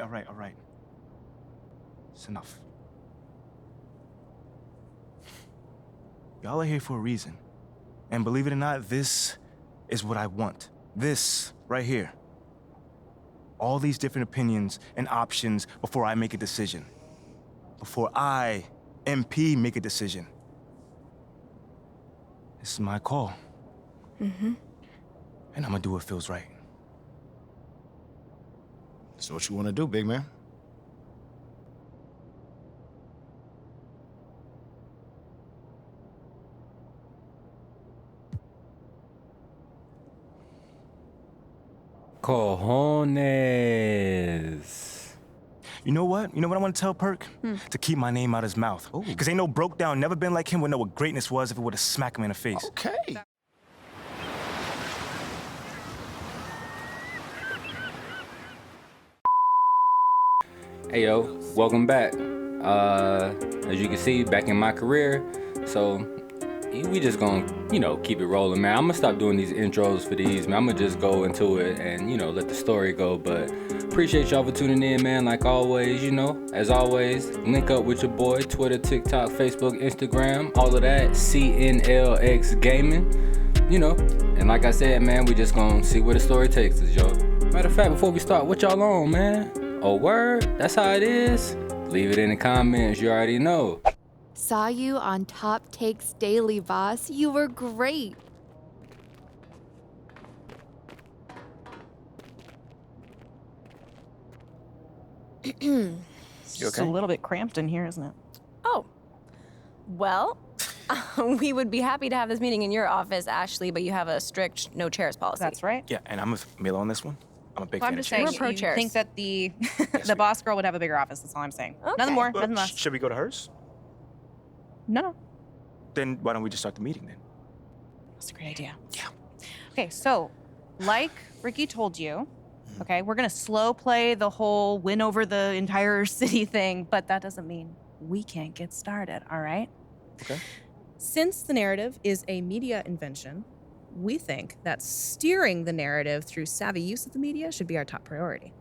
all right. It's enough. Y'all are here for a reason. And believe it or not, this is what I want. This right here. All these different opinions and options before I make a decision. Before I, MP, make a decision. This is my call. Mm-hmm. And I'm gonna do what feels right. So what you want to do, big man? Cojones. You know what? You know what I want to tell Perk? To keep my name out his mouth. Because ain't no broke down, never been like him would know what greatness was if it would have smacked him in the face. Okay. Hey yo, welcome back. As you can see, back in my career. So we just gonna, keep it rolling, man. I'm gonna stop doing these intros for these, man. I'm gonna just go into it and, let the story go. But appreciate y'all for tuning in, man. Like always, as always, link up with your boy, Twitter, TikTok, Facebook, Instagram, all of that, CNLX Gaming, And like I said, man, we just gonna see where the story takes us, yo. Matter of fact, before we start, what y'all on, man? Oh, word? That's how it is? Leave it in the comments, you already know. Saw you on Top Takes Daily, boss. You were great. You It's okay? a little bit cramped in here, isn't it? Oh, well, we would be happy to have this meeting in your office, Ashley, but you have a strict no chairs policy. That's right. Yeah, and I'm with Milo on this one. I'm a big Well, fan I'm of just saying, chairs. We're pro you chairs. think that the Yes, the we- boss girl would have a bigger office. That's all I'm saying. Okay. Nothing more, Well, nothing less. should we go to hers? No. Then why don't we just start the meeting then? That's a great idea. Yeah. Okay, so like Ricky told you, okay, we're gonna slow play the whole win over the entire city thing, but that doesn't mean we can't get started, all right? Okay. Since the narrative is a media invention, we think that steering the narrative through savvy use of the media should be our top priority.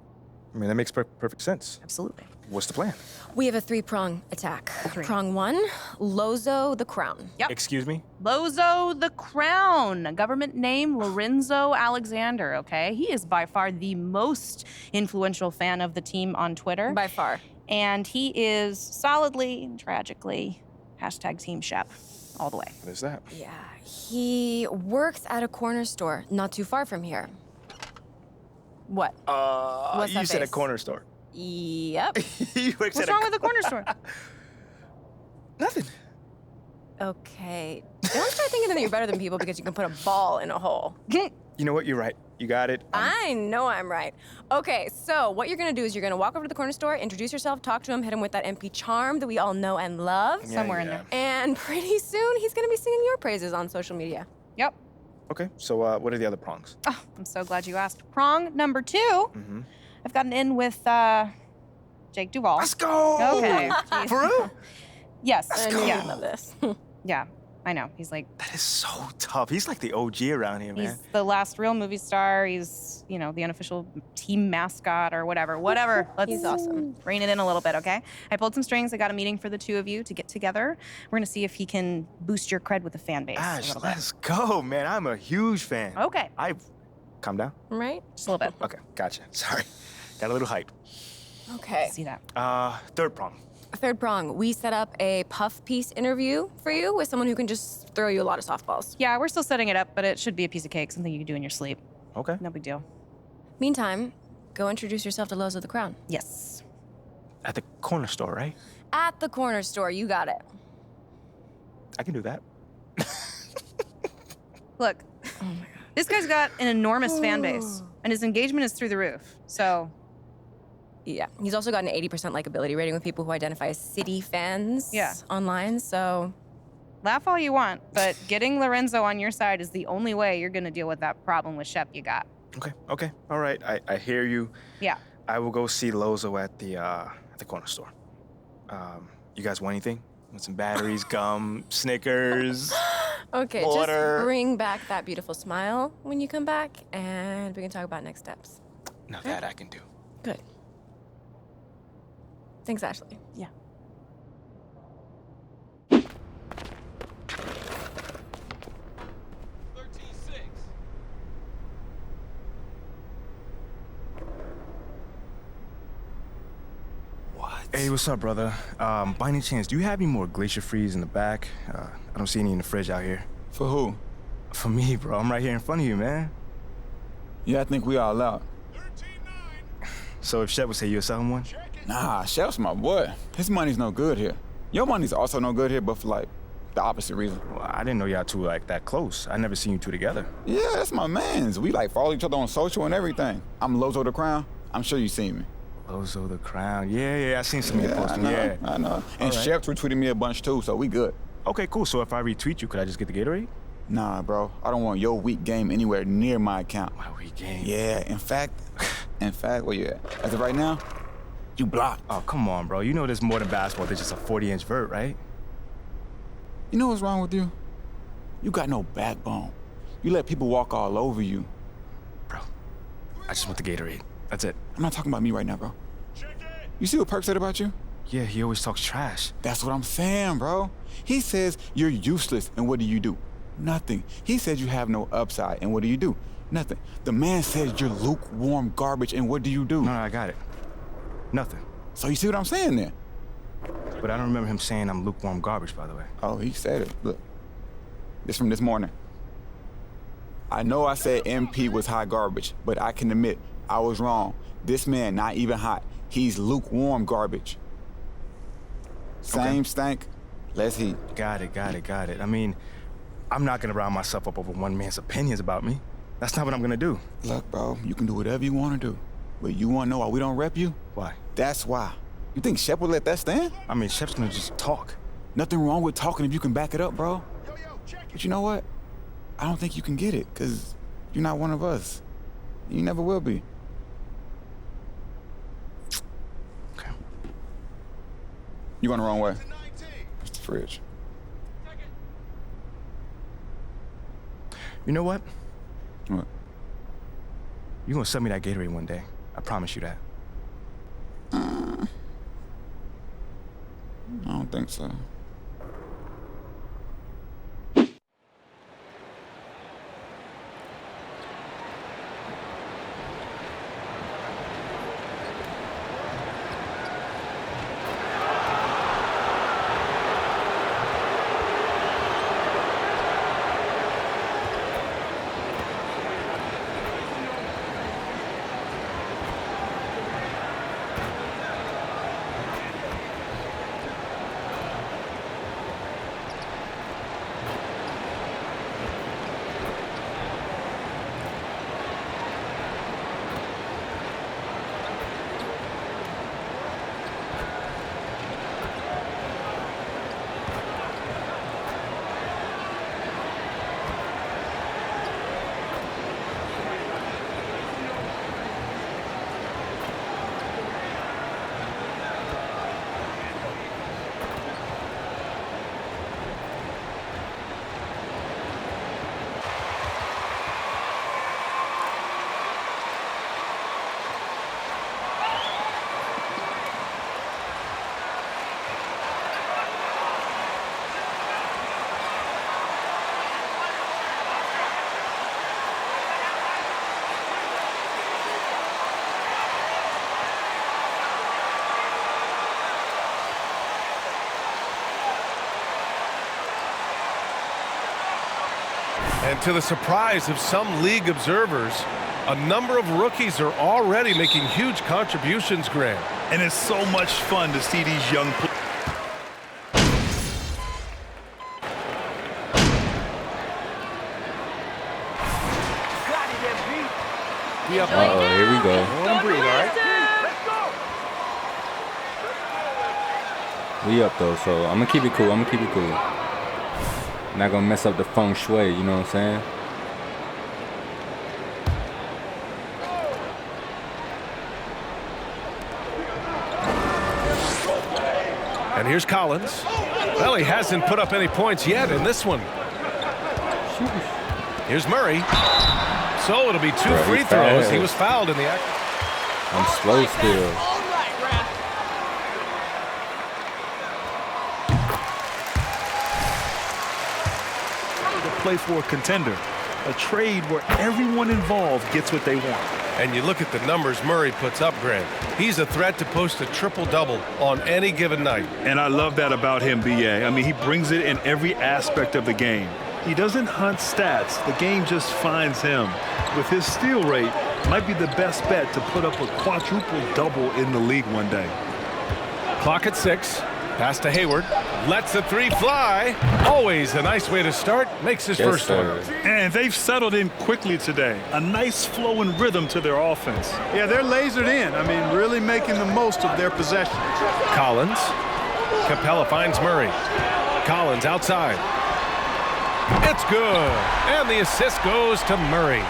I mean, that makes perfect sense. Absolutely. What's the plan? We have a three-prong attack. Three. Prong one, Lozo the Crown. Yep. Excuse me? Lozo the Crown, government name Lorenzo Alexander, okay? He is by far the most influential fan of the team on Twitter. By far. And he is solidly and tragically #Team Shep all the way. What is that? Yeah, he works at a corner store not too far from here. What? What's you that said a face? corner store. Yep. You works What's at a wrong with the corner store? Nothing. Okay. Don't start thinking that you're better than people because you can put a ball in a hole. You know what? You're right. You got it. I know I'm right. Okay, so what you're gonna do is you're gonna walk over to the corner store, introduce yourself, talk to him, hit him with that MP charm that we all know and love. Yeah, somewhere in yeah. there. And pretty soon he's gonna be singing your praises on social media. Yep. Okay, so what are the other prongs? Oh, I'm so glad you asked. Prong number 2, Mm-hmm. I've gotten in with Jake Duvall. Let's go! Okay. Jeez. For real? Yes. I knew Yeah. you'd love this. Yeah. I know. He's like, That is so tough. He's like the OG around here, man. he's the last real movie star. He's, the unofficial team mascot or whatever. Whatever. Let's He's awesome. rein it in a little bit, okay? I pulled some strings. I got a meeting for the two of you to get together. We're going to see if he can boost your cred with the fan base a Ash, little bit. let's go, man. I'm a huge fan. Okay. Calm down. Right? Just a little bit. Okay, gotcha. Sorry. Got a little hype. Okay. See that. Third prong. Third prong, we set up a puff piece interview for you with someone who can just throw you a lot of softballs. Yeah, we're still setting it up, but it should be a piece of cake, something you can do in your sleep. Okay. No big deal. Meantime, go introduce yourself to Lozo the Crown. Yes. At the corner store, right? At the corner store, you got it. I can do that. Look, this guy's got an enormous fan base, and his engagement is through the roof. So, Yeah, he's also got an 80% likability rating with people who identify as City fans Yeah. online, so laugh all you want, but getting Lorenzo on your side is the only way you're gonna deal with that problem with Shep you got. Okay. All right. I hear you. Yeah. I will go see Lozo at the corner store. You guys want anything? Want some batteries, gum, Snickers? Okay, Water. just bring back that beautiful smile when you come back, and we can talk about next steps. Now that I can do. Good. Thanks, Ashley. Yeah. Hey, what's up, brother? By any chance, do you have any more Glacier Freeze in the back? I don't see any in the fridge out here. For who? For me, bro. I'm right here in front of you, man. Yeah, I think we all out. So if Shep would say you're selling one? Nah, Chef's my boy. His money's no good here. Your money's also no good here, but for like the opposite reason. Well, I didn't know y'all two were like that close. I never seen you two together. Yeah, that's my mans. We like follow each other on social and everything. I'm Lozo the Crown. I'm sure you seen me. Lozo the Crown. Yeah, I seen some of your posting. Yeah. I know. And right. Chef retweeted me a bunch too, so we good. Okay, cool. So if I retweet you, could I just get the Gatorade? Nah, bro. I don't want your weak game anywhere near my account. My weak game. Yeah, in fact, where you at? As of right now, you blocked. Oh, come on, bro. You know there's more than basketball than just a 40-inch vert, right? You know what's wrong with you? You got no backbone. You let people walk all over you. Bro, I just want the Gatorade. That's it. I'm not talking about me right now, bro. You see what Perk said about you? Yeah, he always talks trash. That's what I'm saying, bro. He says you're useless, and what do? Nothing. He says you have no upside, and what do? Nothing. The man says you're lukewarm garbage, and what do? No, I got it. Nothing. So you see what I'm saying there? But I don't remember him saying I'm lukewarm garbage, by the way. Oh, he said it. Look. This from this morning. I know I said MP was hot garbage, but I can admit I was wrong. This man not even hot. He's lukewarm garbage. Same stank, less heat. Got it. I mean, I'm not gonna round myself up over one man's opinions about me. That's not what I'm gonna do. Look, bro, you can do whatever you want to do. But you want to know why we don't rep you? Why? That's why. You think Shep would let that stand? I mean, Shep's gonna just talk. Nothing wrong with talking if you can back it up, bro. But you know what? I don't think you can get it, because you're not one of us. You never will be. Okay. You going the wrong way. It's the fridge. You know what? What? You're gonna sell me that Gatorade one day. I promise you that. I don't think so. And to the surprise of some league observers, a number of rookies are already making huge contributions, Grant. And it's so much fun to see these young players. Uh-oh, here we go. We up though, so I'm gonna keep it cool. Not gonna mess up the feng shui, you know what I'm saying? And here's Collins. Well, he hasn't put up any points yet in this one. Here's Murray. So it'll be two free throws. He was fouled in the act. I'm slow still. play for a contender. A trade where everyone involved gets what they want. And you look at the numbers Murray puts up, Grant. He's a threat to post a triple-double on any given night. And I love that about him, B.A. I mean, he brings it in every aspect of the game. He doesn't hunt stats. The game just finds him. With his steal rate, might be the best bet to put up a quadruple-double in the league one day. Clock at 6. Pass to Hayward. Lets the three fly. Always a nice way to start. Makes his first one. And they've settled in quickly today. A nice flow and rhythm to their offense. Yeah, they're lasered in. I mean, really making the most of their possession. Collins. Capella finds Murray. Collins outside. It's good. And the assist goes to Murray.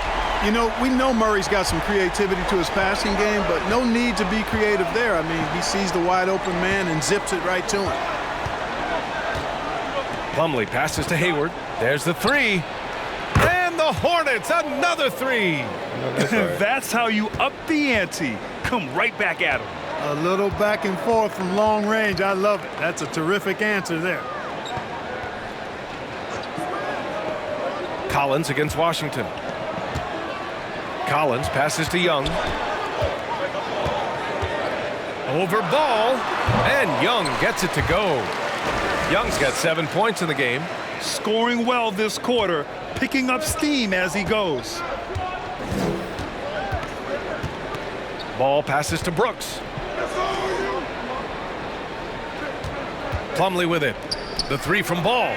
You know, we know Murray's got some creativity to his passing game, but no need to be creative there. I mean, he sees the wide open man and zips it right to him. Plumlee passes to Hayward. There's the three. And the Hornets, another three. That's how you up the ante. Come right back at him. A little back and forth from long range. I love it. That's a terrific answer there. Collins against Washington. Collins passes to Young. Over ball, and Young gets it to go. Young's got 7 points in the game. Scoring well this quarter, picking up steam as he goes. Ball passes to Brooks. Plumlee with it. The three from Ball.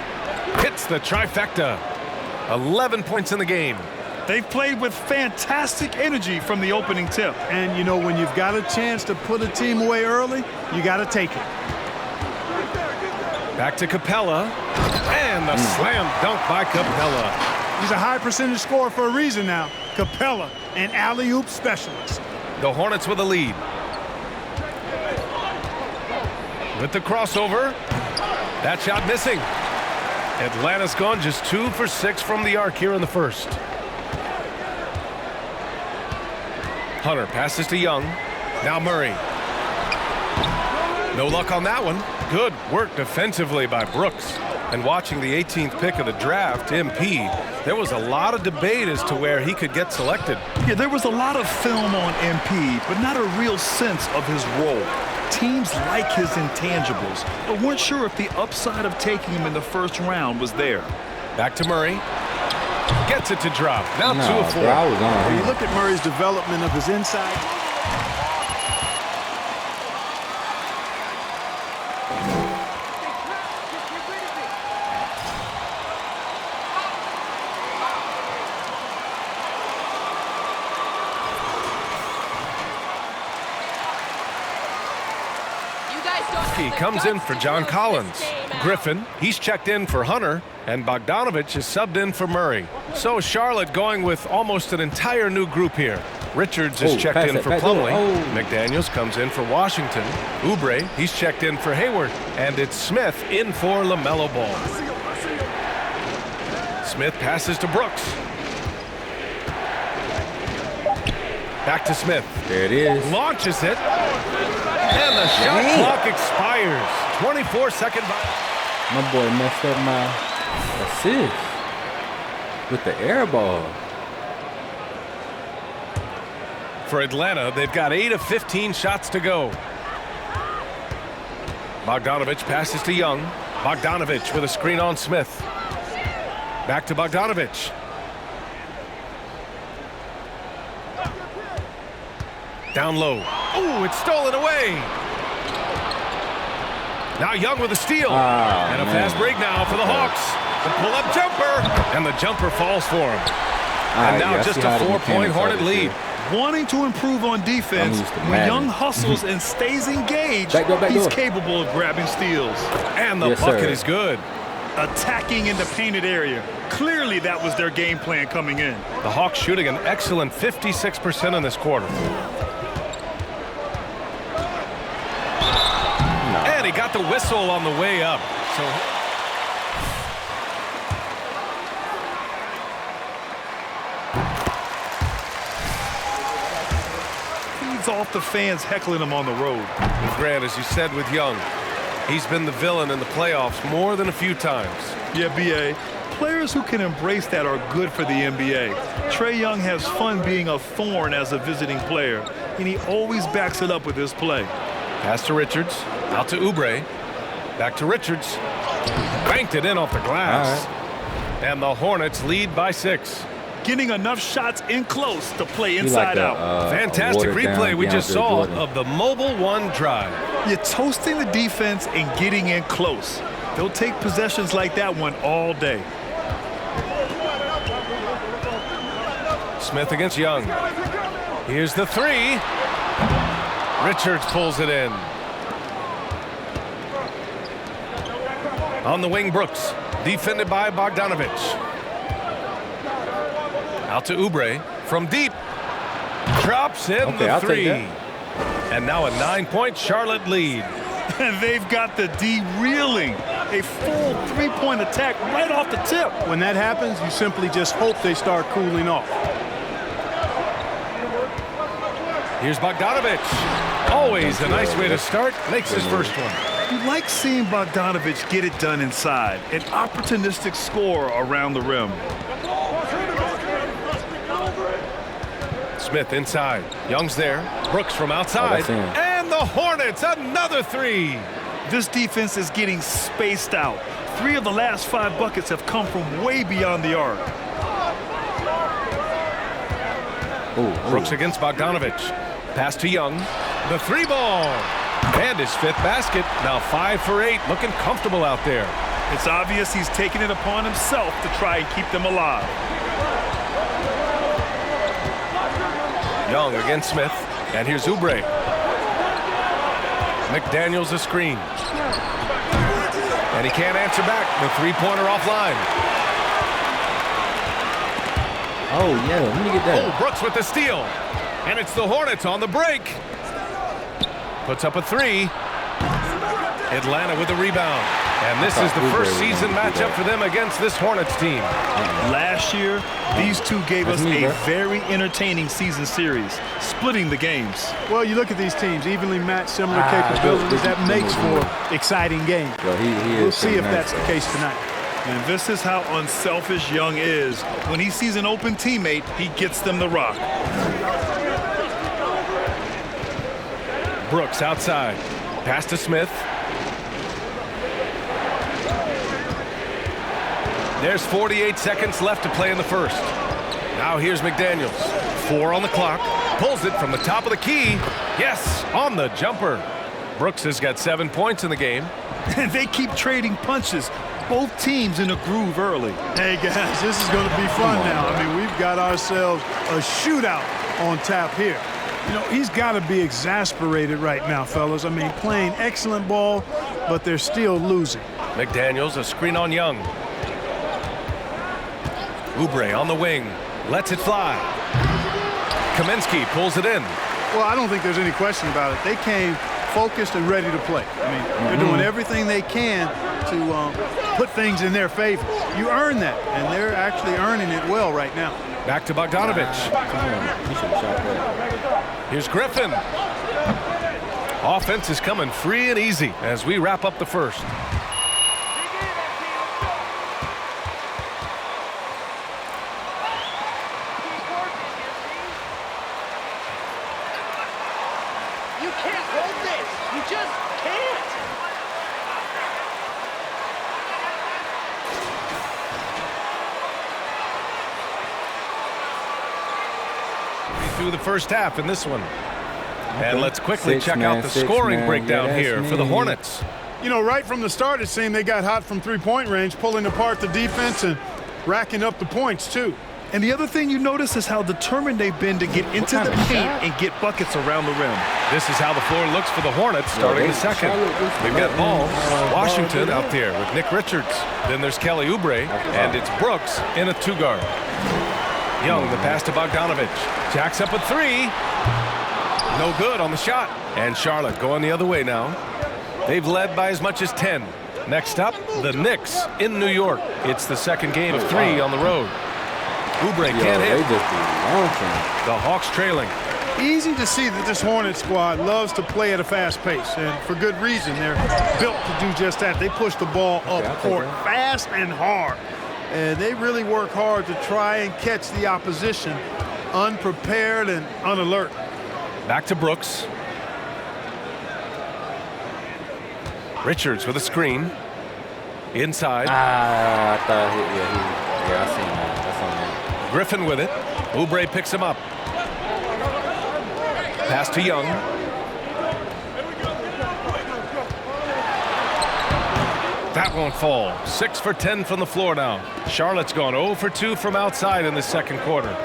Hits the trifecta. 11 points in the game. They've played with fantastic energy from the opening tip. And, you know, when you've got a chance to put a team away early, you got to take it. Back to Capella. And the slam dunk by Capella. He's a high percentage scorer for a reason now. Capella, an alley-oop specialist. The Hornets with a lead. With the crossover. That shot missing. Atlanta's gone just 2 for 6 from the arc here in the first. Hunter passes to Young. Now Murray. No luck on that one. Good work defensively by Brooks. And watching the 18th pick of the draft, MP, there was a lot of debate as to where he could get selected. Yeah, there was a lot of film on MP, but not a real sense of his role. Teams like his intangibles, but weren't sure if the upside of taking him in the first round was there. Back to Murray. Gets it to drop. Now 2 of 4. When you look at Murray's development of his inside. He comes in for John Collins. Griffin, he's checked in for Hunter, and Bogdanovich is subbed in for Murray. So Charlotte going with almost an entire new group here. Richards is checked in for Plumlee. McDaniels comes in for Washington. Oubre, he's checked in for Hayward. And it's Smith in for LaMelo Ball. Smith passes to Brooks. Back to Smith. There it is. Launches it. And the shot clock expires. 24-second. My boy messed up my assist with the air ball. For Atlanta, they've got 8 of 15 shots to go. Bogdanovich passes to Young. Bogdanovich with a screen on Smith. Back to Bogdanovich. Down low. Oh, it's stolen away. Now Young with a steal. And a fast break now for the Hawks. The pull-up jumper. And the jumper falls for him. And now just a 4-point Hornet lead. Wanting to improve on defense, when Young hustles and stays engaged, he's capable of grabbing steals. And the bucket is good. Attacking in the painted area. Clearly that was their game plan coming in. The Hawks shooting an excellent 56% in this quarter. And he got the whistle on the way up. So feeds off the fans heckling him on the road. Grant, as you said with Young, He's been the villain in the playoffs more than a few times. Yeah, B.A. Players who can embrace that are good for the NBA. Trae Young has fun being a thorn as a visiting player, and he always backs it up with his play. Pass to Richards. Out to Oubre. Back to Richards. Banked it in off the glass. And the Hornets lead by 6. Getting enough shots in close to play inside out. Fantastic replay we just saw of the Mobile One drive. You're toasting the defense and getting in close. They'll take possessions like that one all day. Smith against Young. Here's the 3. Richards pulls it in. On the wing, Brooks. Defended by Bogdanovich. Out to Oubre from deep. Drops in the 3. And now a 9-point Charlotte lead. And they've got the D reeling. A full 3-point attack right off the tip. When that happens, you simply just hope they start cooling off. Here's Bogdanovich. Always a nice way to start. Makes his first one. You like seeing Bogdanovich get it done inside. An opportunistic score around the rim. Smith inside. Young's there. Brooks from outside. And the Hornets, another 3. This defense is getting spaced out. 3 of the last 5 buckets have come from way beyond the arc. Brooks against Bogdanovich. Pass to Young. The 3 ball. And his 5th basket. Now 5 for 8. Looking comfortable out there. It's obvious he's taking it upon himself to try and keep them alive. Young against Smith. And here's Oubre. McDaniels a screen. And he can't answer back. The 3-pointer offline. Oh, yeah, let me get that. Oh, Brooks with the steal. And it's the Hornets on the break. Puts up a 3. Atlanta with the rebound. And this is the first season matchup for them against this Hornets team. Last year, these two gave us a very entertaining season series, splitting the games. Well, you look at these teams, evenly matched, similar capabilities. That makes for exciting games. We'll see if that's the case tonight. And this is how unselfish Young is. When he sees an open teammate, he gets them the rock. Brooks outside. Pass to Smith. There's 48 seconds left to play in the first. Now here's McDaniels. 4 on the clock. Pulls it from the top of the key. Yes, on the jumper. Brooks has got 7 points in the game. And they keep trading punches. Both teams in a groove early. Hey, guys, this is going to be fun now. I mean, we've got ourselves a shootout on tap here. You know, he's got to be exasperated right now, fellas. I mean, playing excellent ball, but they're still losing. McDaniels, a screen on Young. Oubre on the wing. Lets it fly. Kaminsky pulls it in. Well, I don't think there's any question about it. They came focused and ready to play. I mean, they're doing everything they can to put things in their favor. You earn that, and they're actually earning it well right now. Back to Bogdanovich. Here's Griffin. Offense is coming free and easy as we wrap up the first. You can't hold this. You just can't. Through the first half in this one. And let's quickly check out the scoring breakdown here for the Hornets. You know, right from the start, it seemed they got hot from three-point range, pulling apart the defense and racking up the points, too. And the other thing you notice is how determined they've been to get into the paint and get buckets around the rim. This is how the floor looks for the Hornets starting the second. We've got Ball, Washington out there with Nick Richards. Then there's Kelly Oubre, and it's Brooks in a 2-guard. Young, the pass to Bogdanovich. Jacks up a 3. No good on the shot. And Charlotte going the other way now. They've led by as much as 10. Next up, the Knicks in New York. It's the second game of 3 on the road. Oubre can't hit. The Hawks trailing. Easy to see that this Hornet squad loves to play at a fast pace, and for good reason. They're built to do just that. They push the ball up court fast and hard, and they really work hard to try and catch the opposition unprepared and unalert. Back to Brooks. Richards with a screen. Inside. I thought yeah, I seen that. That's on me. Griffin with it. Oubre picks him up. Pass to Young. That won't fall. 6 for 10 from the floor now. Charlotte's gone 0 for 2 from outside in the second quarter.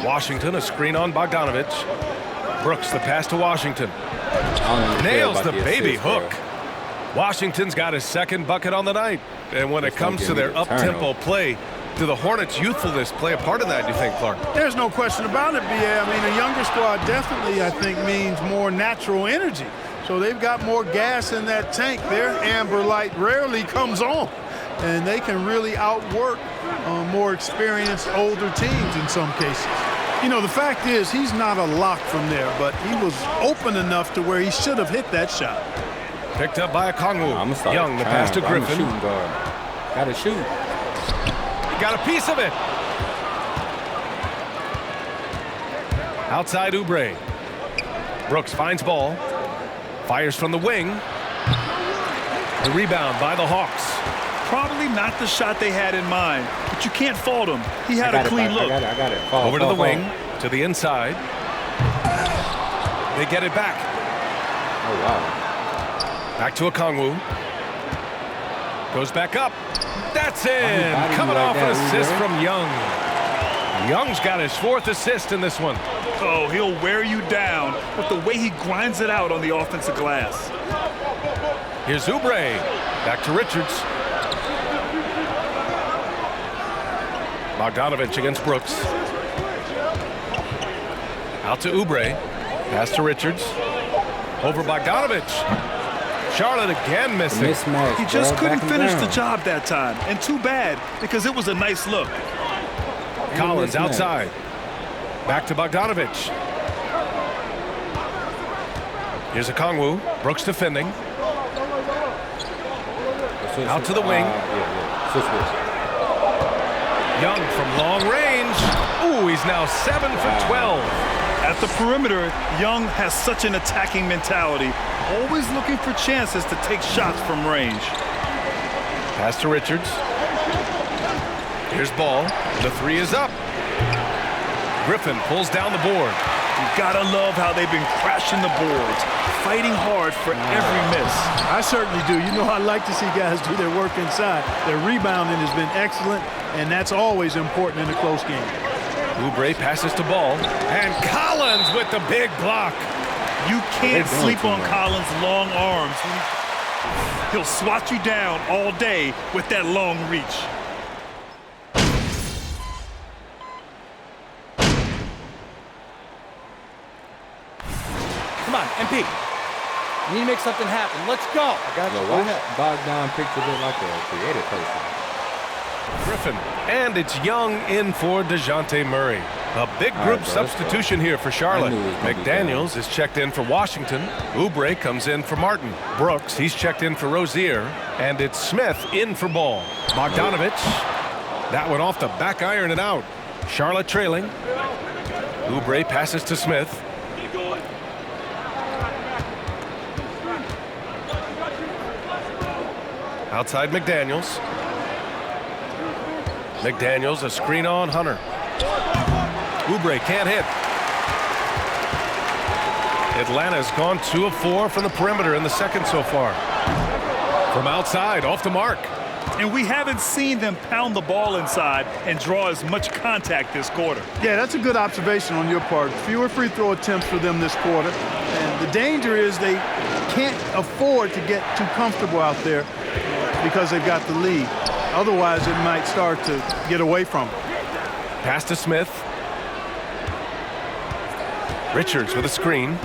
Washington, a screen on Bogdanovich. Brooks, the pass to Washington. Nails the baby hook. Washington's got his second bucket on the night. And when it comes to their up-tempo play, do the Hornets' youthfulness play a part of that, do you think, Clark? There's no question about it, B.A. I mean, a younger squad definitely, I think, means more natural energy. So they've got more gas in that tank. Their amber light rarely comes on, and they can really outwork more experienced, older teams in some cases. You know, the fact is, he's not a lock from there, but he was open enough to where he should have hit that shot. Picked up by Okongwu. Young, the pass to Griffin. Gotta shoot. Got a piece of it. Outside Oubre. Brooks finds ball. Fires from the wing. The rebound by the Hawks. Probably not the shot they had in mind, but you can't fault him. He had a clean look. I got it. Over to the wing, to the inside. They get it back. Oh, wow. Back to Okongwu. Goes back up. That's in. Coming off an assist from Young. Young's got his 4th assist in this one. Oh, he'll wear you down with the way he grinds it out on the offensive glass. Here's Oubre. Back to Richards. Bogdanovich against Brooks. Out to Oubre. Pass to Richards. Over Bogdanovich. Charlotte again missing. He just couldn't finish the job that time. And too bad, because it was a nice look. Collins outside. Back to Bogdanovich. Here's Okongwu. Brooks defending. Out to the wing. Young from long range. Ooh, he's now 7 for 12. At the perimeter, Young has such an attacking mentality, always looking for chances to take shots from range. Pass to Richards. Here's ball. The 3 is up. Griffin pulls down the board. You gotta love how they've been crashing the boards, fighting hard for every miss. I certainly do. You know, I like to see guys do their work inside. Their rebounding has been excellent, and that's always important in a close game. Oubre passes to ball, and Collins with the big block. You can't sleep on Collins' long arms. He'll swat you down all day with that long reach. Come on, MP. You need to make something happen. Let's go. I got you. Why Bogdan pictured it like a creative person? Griffin, and it's Young in for DeJounte Murray. A big group substitution here for Charlotte. McDaniels is checked in for Washington. Oubre comes in for Martin. Brooks, he's checked in for Rozier. And it's Smith in for Ball. Bogdanovich. That one off the back iron and out. Charlotte trailing. Oubre passes to Smith. Outside McDaniels. McDaniels, a screen on Hunter. Oubre can't hit. Atlanta's gone 2 of 4 from the perimeter in the second so far. From outside, off the mark. And we haven't seen them pound the ball inside and draw as much contact this quarter. Yeah, that's a good observation on your part. Fewer free throw attempts for them this quarter. And the danger is they can't afford to get too comfortable out there because they've got the lead. Otherwise, it might start to get away from them. Pass to Smith. Richards with a screen.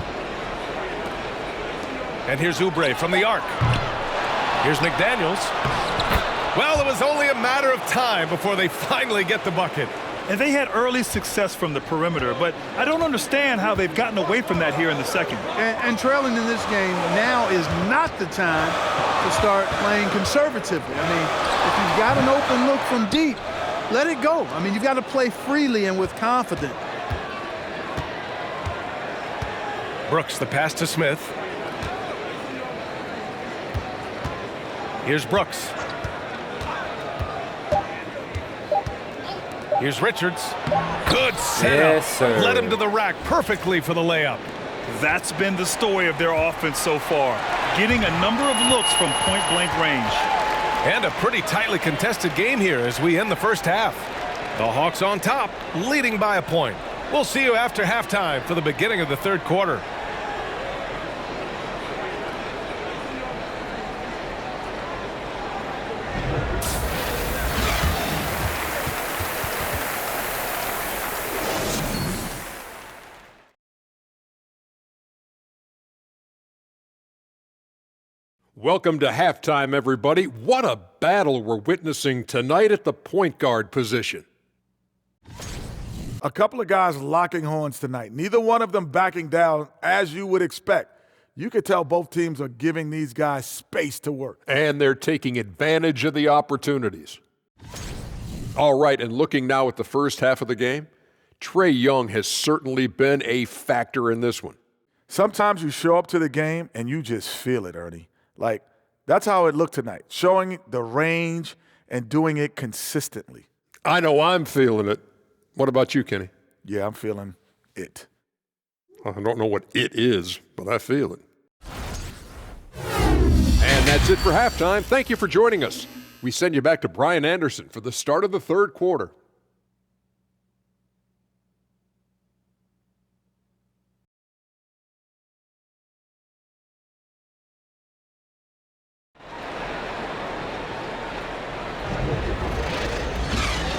And here's Oubre from the arc. Here's McDaniels. Well, it was only a matter of time before they finally get the bucket. And they had early success from the perimeter, but I don't understand how they've gotten away from that here in the second. And trailing in this game now is not the time to start playing conservatively. I mean, if you've got an open look from deep, let it go. I mean, you've got to play freely and with confidence. Brooks, the pass to Smith. Here's Brooks. Here's Richards. Good setup. Yes, sir. Led him to the rack perfectly for the layup. That's been the story of their offense so far, getting a number of looks from point-blank range. And a pretty tightly contested game here as we end the first half. The Hawks on top, leading by a point. We'll see you after halftime for the beginning of the third quarter. Welcome to halftime, everybody. What a battle we're witnessing tonight at the point guard position. A couple of guys locking horns tonight. Neither one of them backing down as you would expect. You could tell both teams are giving these guys space to work. And they're taking advantage of the opportunities. All right, and looking now at the first half of the game, Trae Young has certainly been a factor in this one. Sometimes you show up to the game and you just feel it, Ernie. Like, that's how it looked tonight, showing the range and doing it consistently. I know I'm feeling it. What about you, Kenny? Yeah, I'm feeling it. I don't know what it is, but I feel it. And that's it for halftime. Thank you for joining us. We send you back to Brian Anderson for the start of the third quarter.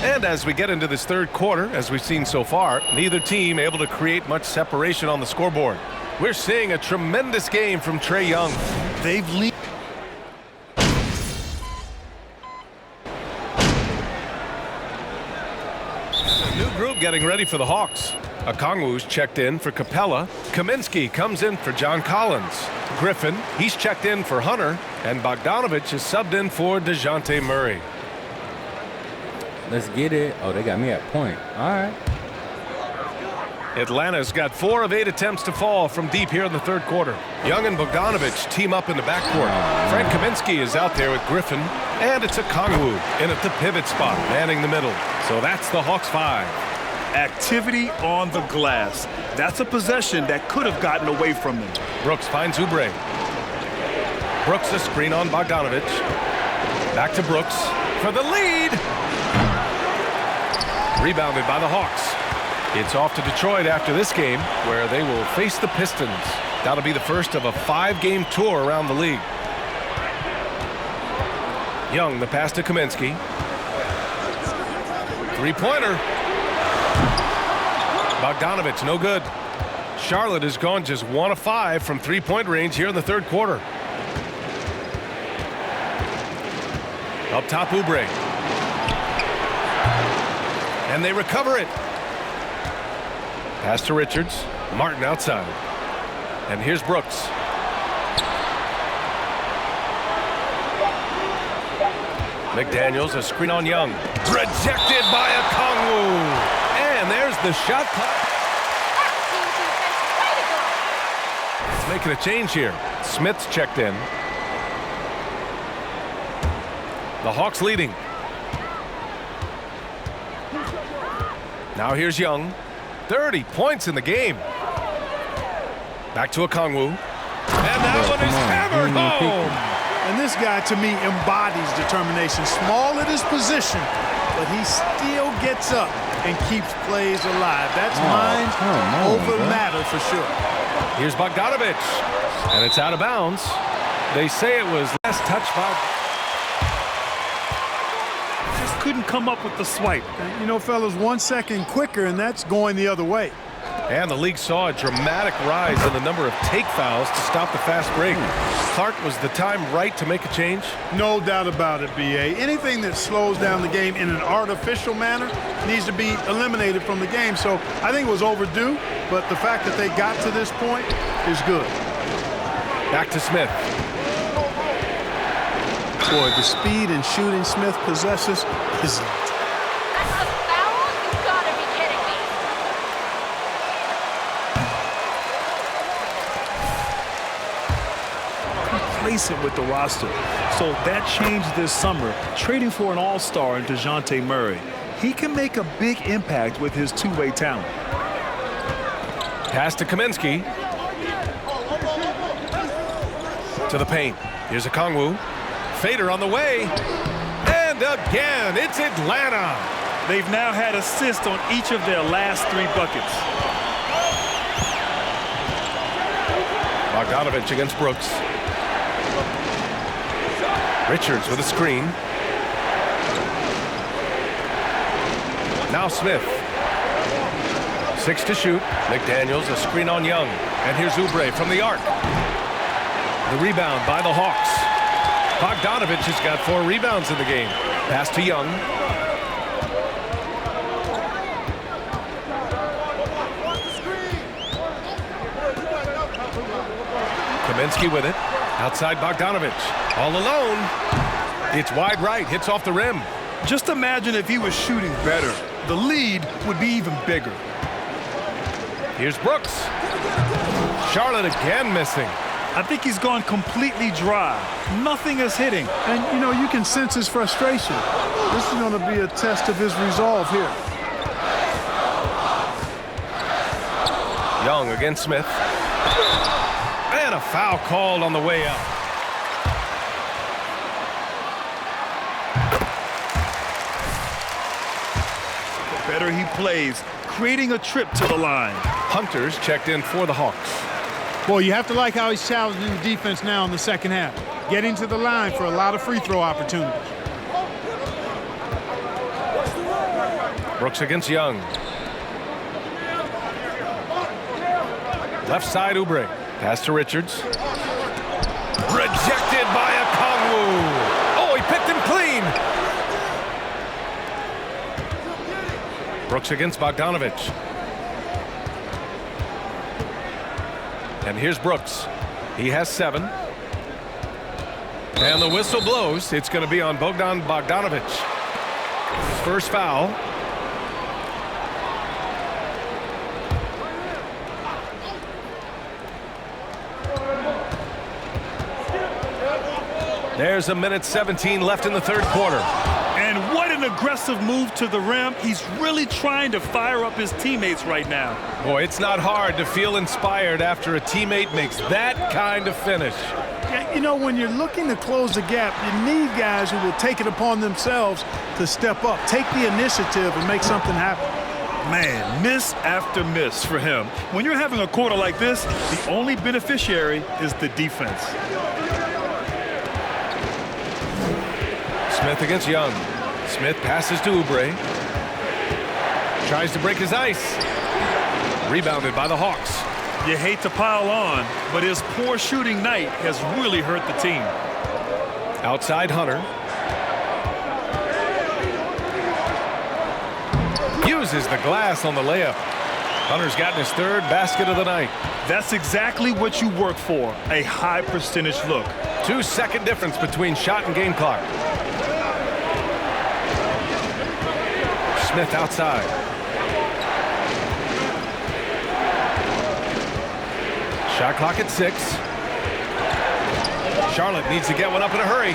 And as we get into this third quarter, as we've seen so far, neither team able to create much separation on the scoreboard. We're seeing a tremendous game from Trae Young. They've lead. A new group getting ready for the Hawks. Okongwu's checked in for Capella. Kaminsky comes in for John Collins. Griffin, he's checked in for Hunter. And Bogdanovich is subbed in for DeJounte Murray. Let's get it. Oh, they got me at point. All right. Atlanta's got 4 of 8 attempts to fall from deep here in the third quarter. Young and Bogdanovich team up in the backcourt. Frank Kaminsky is out there with Griffin. And it's Okongwu in at the pivot spot, manning the middle. So that's the Hawks 5. Activity on the glass. That's a possession that could have gotten away from them. Brooks finds Oubre. Brooks a screen on Bogdanovich. Back to Brooks for the lead. Rebounded by the Hawks. It's off to Detroit after this game, where they will face the Pistons. That'll be the first of a 5-game tour around the league. Young, the pass to Kaminsky. Three-pointer. Bogdanovich, no good. Charlotte has gone just 1 of 5 from three-point range here in the third quarter. Up top, Oubre. And they recover it. Pass to Richards. Martin outside. And here's Brooks. McDaniels, a screen on Young. Rejected by Okongwu. And there's the shot clock. Making a change here. Smith's checked in. The Hawks leading. Now here's Young. 30 points in the game. Back to Okongwu. And that one is hammered home. And this guy, to me, embodies determination. Small at his position, but he still gets up and keeps plays alive. That's mind over matter for sure. Here's Bogdanovich. And it's out of bounds. They say it was last touched by... Just couldn't come up with the swipe. You know, fellas, 1 second quicker, and that's going the other way. And the league saw a dramatic rise in the number of take fouls to stop the fast break. Clark, was the time right to make a change? No doubt about it, B.A. Anything that slows down the game in an artificial manner needs to be eliminated from the game. So I think it was overdue, but the fact that they got to this point is good. Back to Smith. Boy, the speed and shooting Smith possesses is... That's a foul? You've got to be kidding me. Complacent with the roster. So that changed this summer, trading for an all-star in DeJounte Murray. He can make a big impact with his two-way talent. Pass to Kaminsky. To the paint. Here's a Kongwu. Fader on the way. And again, it's Atlanta. They've now had assists on each of their last 3 buckets. Bogdanovich against Brooks. Richards with a screen. Now Smith. 6 to shoot. McDaniels, a screen on Young. And here's Oubre from the arc. The rebound by the Hawks. Bogdanovich has got 4 rebounds in the game. Pass to Young. Kaminsky with it. Outside Bogdanovich. All alone. It's wide right. Hits off the rim. Just imagine if he was shooting better. The lead would be even bigger. Here's Brooks. Charlotte again missing. I think he's gone completely dry. Nothing is hitting. And, you know, you can sense his frustration. This is going to be a test of his resolve here. Young against Smith. And a foul called on the way out. The better he plays, creating a trip to the line. Hunter's checked in for the Hawks. Boy, you have to like how he's challenging the defense now in the second half. Getting to the line for a lot of free throw opportunities. Brooks against Young. Left side, Oubre. Pass to Richards. Rejected by a Kongwu. Oh, he picked him clean. Brooks against Bogdanovich. And here's Brooks. He has 7. And the whistle blows. It's going to be on Bogdan Bogdanovich. His first foul. There's a minute 17 left in the third quarter. And what an aggressive move to the rim. He's really trying to fire up his teammates right now. Boy, it's not hard to feel inspired after a teammate makes that kind of finish. Yeah, you know, when you're looking to close the gap, you need guys who will take it upon themselves to step up, take the initiative, and make something happen. Man, miss after miss for him. When you're having a quarter like this, the only beneficiary is the defense. Smith against Young. Smith passes to Oubre. Tries to break his ice. Rebounded by the Hawks. You hate to pile on, but his poor shooting night has really hurt the team. Outside Hunter. Uses the glass on the layup. Hunter's gotten his 3rd basket of the night. That's exactly what you work for, a high percentage look. 2-second difference between shot and game clock. Smith outside. Shot clock at 6. Charlotte needs to get one up in a hurry.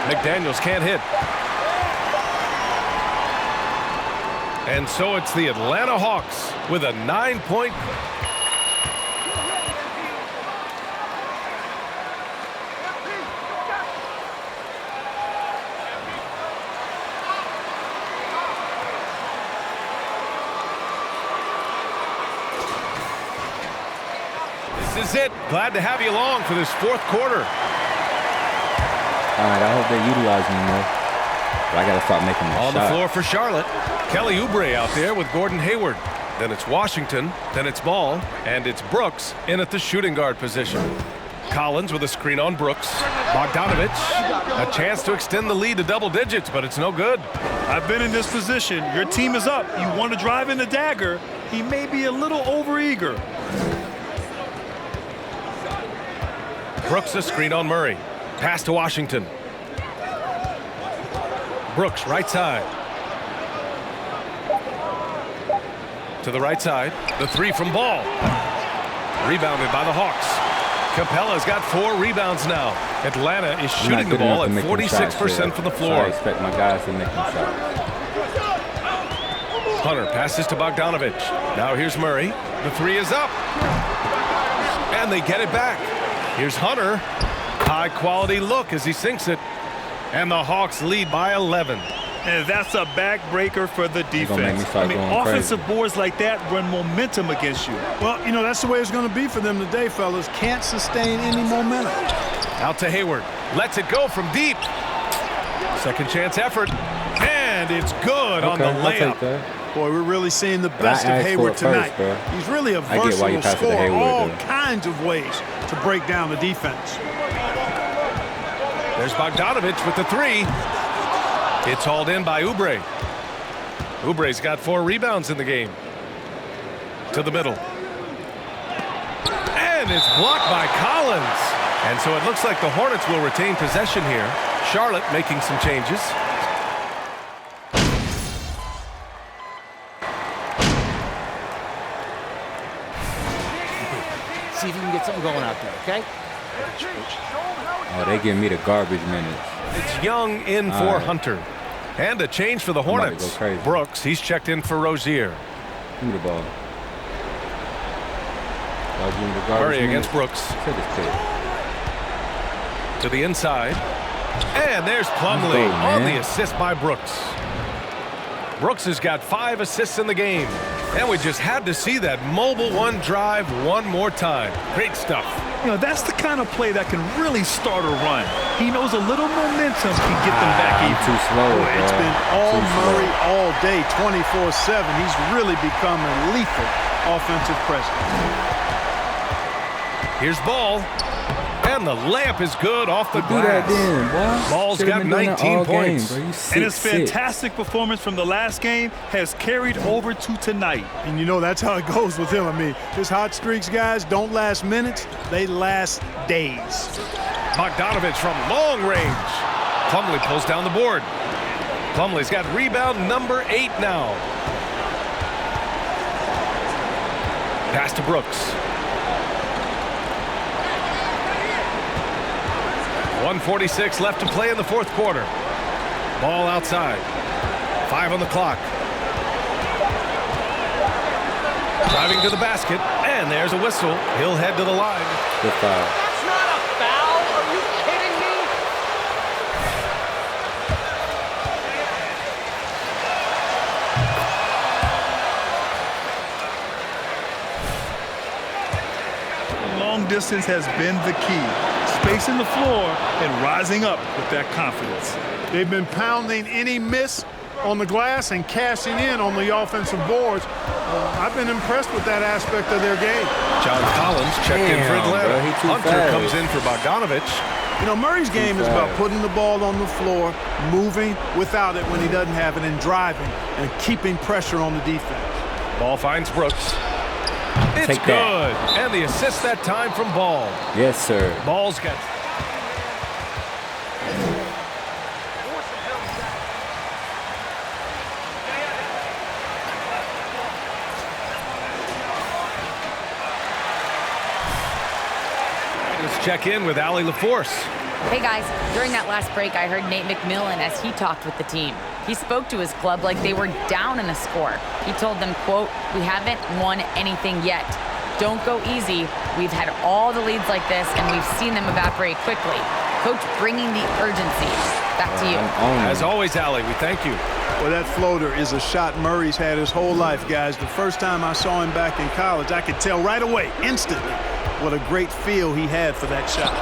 McDaniels can't hit. And so it's the Atlanta Hawks with a 9-point. This is it. Glad to have you along for this 4th quarter. All right, I hope they utilize me more. But I got to start making my On shot. the floor for Charlotte. Kelly Oubre out there with Gordon Hayward. Then it's Washington. Then it's Ball. And it's Brooks in at the shooting guard position. Collins with a screen on Brooks. Bogdanovich, a chance to extend the lead to double digits, but it's no good. I've been in this position. Your team is up. You want to drive in the dagger. He may be a little overeager. Brooks a screen on Murray. Pass to Washington. Brooks, right side. To the right side. The three from Ball. Rebounded by the Hawks. Capella's got 4 rebounds now. Atlanta is shooting the ball at 46% from the floor. I expect my guys to make them shots. Hunter passes to Bogdanovich. Now here's Murray. The 3 is up. And they get it back. Here's Hunter. High quality look as he sinks it. And the Hawks lead by 11. And that's a backbreaker for the defense. I mean, offensive boards like that run momentum against you. Well, you know, that's the way it's going to be for them today, fellas. Can't sustain any momentum. Out to Hayward. Lets it go from deep. Second chance effort. And it's good on the layup. Boy, we're really seeing the best of Hayward tonight. He's really a versatile scorer, all kinds of ways to break down the defense. There's Bogdanovich with the 3. It's hauled in by Oubre. Oubre's got 4 rebounds in the game. To the middle. And it's blocked by Collins. And so it looks like the Hornets will retain possession here. Charlotte making some changes. See if you can get something going out there, okay? Oh, they give me the garbage minutes. It's Young in for Hunter. And a change for the Hornets. Brooks, he's checked in for Rozier. Give me the ball. Murray against Brooks. To the inside. And there's Plumlee on the assist by Brooks. Brooks has got 5 assists in the game. And we just had to see that mobile one drive one more time. Great stuff. You know, that's the kind of play that can really start a run. He knows a little momentum can get them back even. Too slow, It's been all Murray all day, 24/7. He's really become a lethal offensive presence. Here's Ball. And the layup is good off the glass. Ball's got 19 points. And his fantastic performance from the last game has carried over to tonight. And you know, that's how it goes with him. I mean, his hot streaks, guys, don't last minutes. They last days. Bogdanovich from long range. Plumlee pulls down the board. Plumlee's got rebound number 8 now. Pass to Brooks. 1:46 left to play in the 4th quarter. Ball outside. 5 on the clock. Driving to the basket, and there's a whistle. He'll head to the line. Good foul. That's not a foul. Are you kidding me? Long distance has been the key. Spacing the floor and rising up with that confidence. They've been pounding any miss on the glass and cashing in on the offensive boards. I've been impressed with that aspect of their game. John Collins checked in for Atlanta. Hunter comes in for Bogdanovich. You know, Murray's game is about putting the ball on the floor, moving without it when he doesn't have it, and driving and keeping pressure on the defense. Ball finds Brooks. It's good. And the assist that time from Ball. Yes, sir. Ball's got... Let's check in with Allie LaForce. Hey guys, during that last break, I heard Nate McMillan as he talked with the team. He spoke to his club like they were down in a score. He told them, quote, "We haven't won anything yet. Don't go easy. We've had all the leads like this, and we've seen them evaporate quickly." Coach bringing the urgency. Back to you. As always, Allie, we thank you. Well, that floater is a shot Murray's had his whole life, guys. The first time I saw him back in college, I could tell right away, instantly, what a great feel he had for that shot.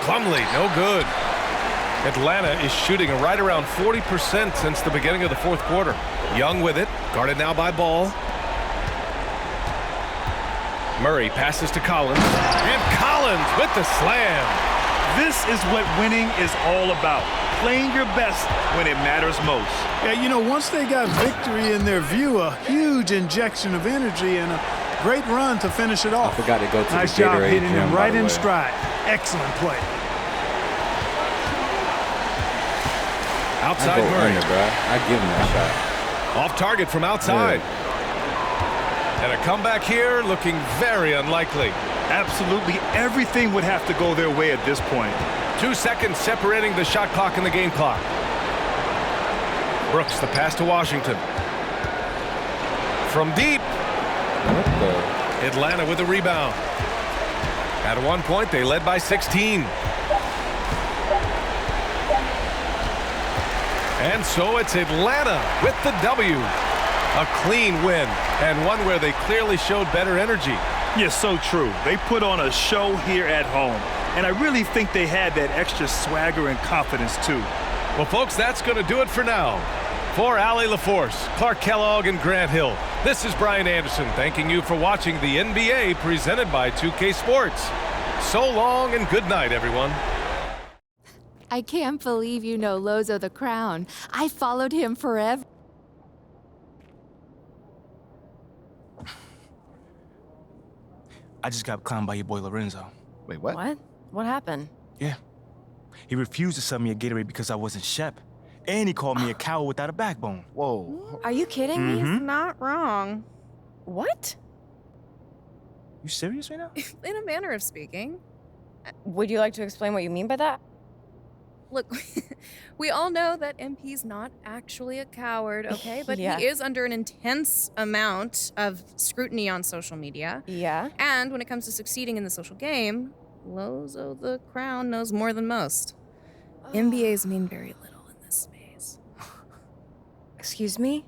Plumlee, no good. Atlanta is shooting right around 40% since the beginning of the 4th quarter. Young with it, guarded now by Ball. Murray passes to Collins, and Collins with the slam. This is what winning is all about. Playing your best when it matters most. Yeah, you know, once they got victory in their view, a huge injection of energy and a great run to finish it I off. forgot to go to Nice the job Gatorade hitting gym, him by right the in way. stride. Excellent play. Outside I go Murray. under, bro. I give him that Off target from outside. And a comeback here looking very unlikely. Absolutely everything would have to go their way at this point. 2 seconds separating the shot clock and the game clock. Brooks, the pass to Washington. From deep. What the? Atlanta with the rebound. At one point, they led by 16. And so it's Atlanta with the W. A clean win, and one where they clearly showed better energy. Yes, so true. They put on a show here at home, and I really think they had that extra swagger and confidence too. Well, folks, that's going to do it for now. For Allie LaForce, Clark Kellogg, and Grant Hill, this is Brian Anderson thanking you for watching the NBA presented by 2K Sports. So long and good night, everyone. I can't believe you know Lozo the Crown. I followed him forever. I just got clowned by your boy Lorenzo. Wait, what? What? What happened? Yeah. He refused to sell me a Gatorade because I wasn't Shep. And he called me a coward without a backbone. Whoa. Are you kidding me? He's not wrong. What? You serious right now? In a manner of speaking. Would you like to explain what you mean by that? Look, we all know that MP's not actually a coward, okay? But Yeah. he is under an intense amount of scrutiny on social media. Yeah. And when it comes to succeeding in the social game, Lozo the Crown knows more than most. MBAs mean very little in this space. Excuse me?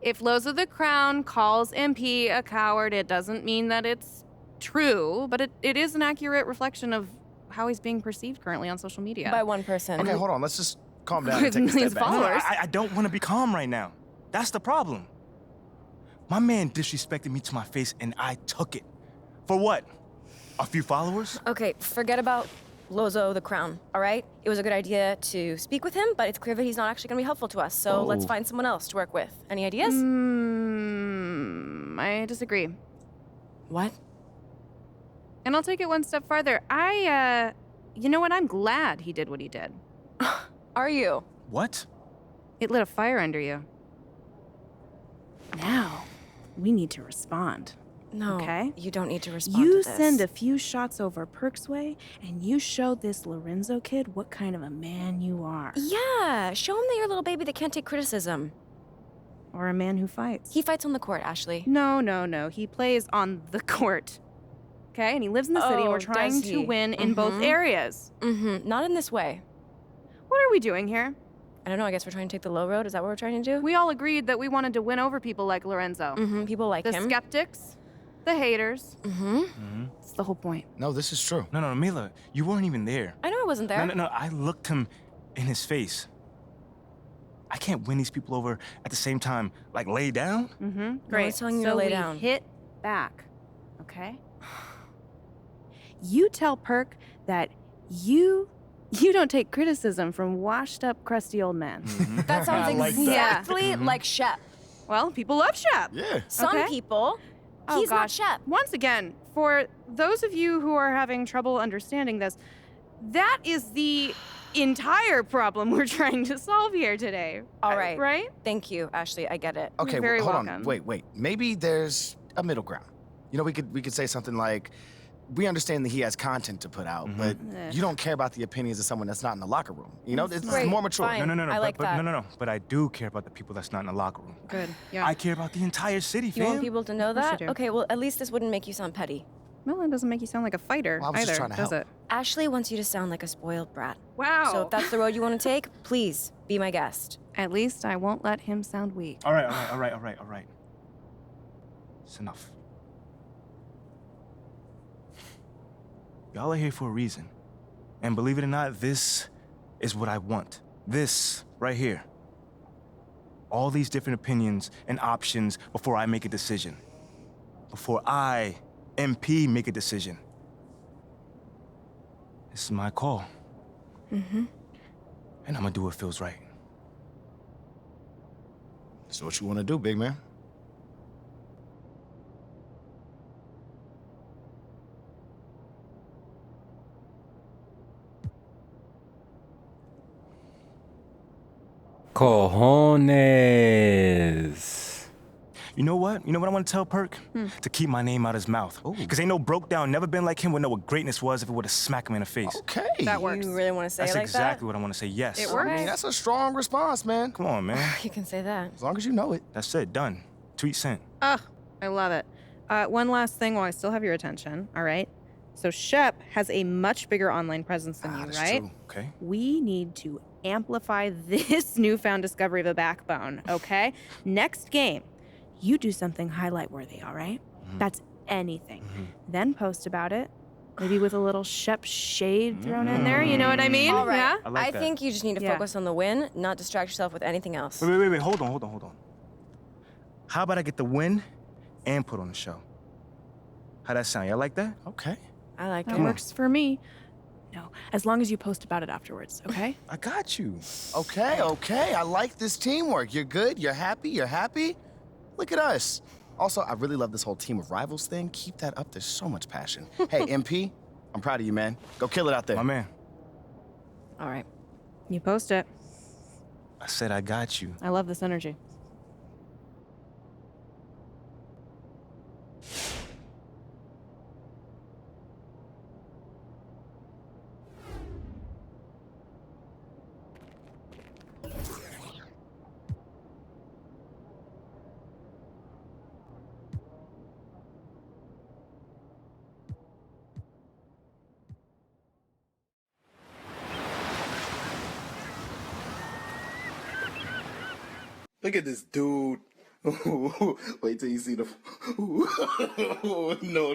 If Lozo the Crown calls MP a coward, it doesn't mean that it's true, but it is an accurate reflection of how he's being perceived currently on social media. By one person. Okay, hold on. Let's just calm down and With take a millions step of back. followers. I don't want to be calm right now. That's the problem. My man disrespected me to my face and I took it. For what? A few followers? Okay, forget about Lozo the Crown, all right? It was a good idea to speak with him, but it's clear that he's not actually going to be helpful to us, so let's find someone else to work with. Any ideas? I disagree. What? And I'll take it one step farther. You know what? I'm glad he did what he did. Are you? What? It lit a fire under you. Now, we need to respond. No, Okay. you don't need to respond You to this. send a few shots over Perk's way, and you show this Lorenzo kid what kind of a man you are. Yeah, show him that you're a little baby that can't take criticism. Or a man who fights. He fights on the court, Ashley. No. He plays on the court. Okay? And he lives in the city, and Oh, we're trying does to he? win in both areas. Mm-hmm. Not in this way. What are we doing here? I don't know, I guess we're trying to take the low road. Is that what we're trying to do? We all agreed that we wanted to win over people like Lorenzo. Mm-hmm. People like The him. skeptics, the haters. Mm-hmm. That's the whole point. No, this is true. No, Mila, you weren't even there. I know I wasn't there. No, I looked him in his face. I can't win these people over at the same time, like lay down. Mm-hmm. I was telling you to so lay we down. hit back, okay? You tell Perk that you don't take criticism from washed up, crusty old men. That sounds I like that. exactly like Shep. Well, people love Shep. Yeah. Some Okay. people, Oh, he's not gosh. Shep. Once again, for those of you who are having trouble understanding this, that is the entire problem we're trying to solve here today. All right. Right? Thank you, Ashley. I get it. Okay, very hold on. welcome. Wait. Maybe there's a middle ground. You know, we could say something like, we understand that he has content to put out, but Eh. you don't care about the opinions of someone that's not in the locker room. You know, it's Great, more mature. fine. No. I like but, that. No. But I do care about the people that's not in the locker room. Good. Yeah. I care about the entire city, You fam. want people to know Of course you that? do. Okay, well, at least this wouldn't make you sound petty. Well, that doesn't make you sound like a fighter Well, I was just either, trying to does help. it? Ashley wants you to sound like a spoiled brat. Wow. So if that's the road you want to take, please be my guest. At least I won't let him sound weak. All right. It's enough. Y'all are here for a reason. And believe it or not, this is what I want. This right here. All these different opinions and options before I make a decision. before I, MP, make a decision. This is my call. Mm-hmm. And I'm gonna do what feels right. So what you want to do, big man? Cojones. You know what? You know what I want to tell Perk? To keep my name out his mouth. Because ain't no broke down, never been like him would know what greatness was if it would have smacked him in the face. Okay. That works. You really want to say That's it like exactly what I want to say, yes. It I works. mean, that's a strong response, man. Come on, man. that? You can say that. As long as you know it. That's it, done. Tweet sent. Ugh, I love it. One last thing while I still have your attention, all right? So Shep has a much bigger online presence than you, that's right? true. Okay. We need to amplify this newfound discovery of a backbone, okay? Next game, you do something highlight worthy, all right? That's anything. Then post about it, maybe with a little Shep shade thrown in there, you know what I mean? All right. Yeah? I like that. think you just need to Yeah. focus on the win, not distract yourself with anything else. Wait. Hold on. How about I get the win and put on the show? How that sound? Y'all like that? Okay. I like That it. works for me. No, as long as you post about it afterwards, okay? I got you. Okay. I like this teamwork. You're good. You're happy. Look at us. Also, I really love this whole team of rivals thing. Keep that up. There's so much passion. Hey, MP, I'm proud of you, man. Go kill it out there. My man, All right. You post it. I said I got you. I love this energy. Look at this dude. Wait till you see the. No.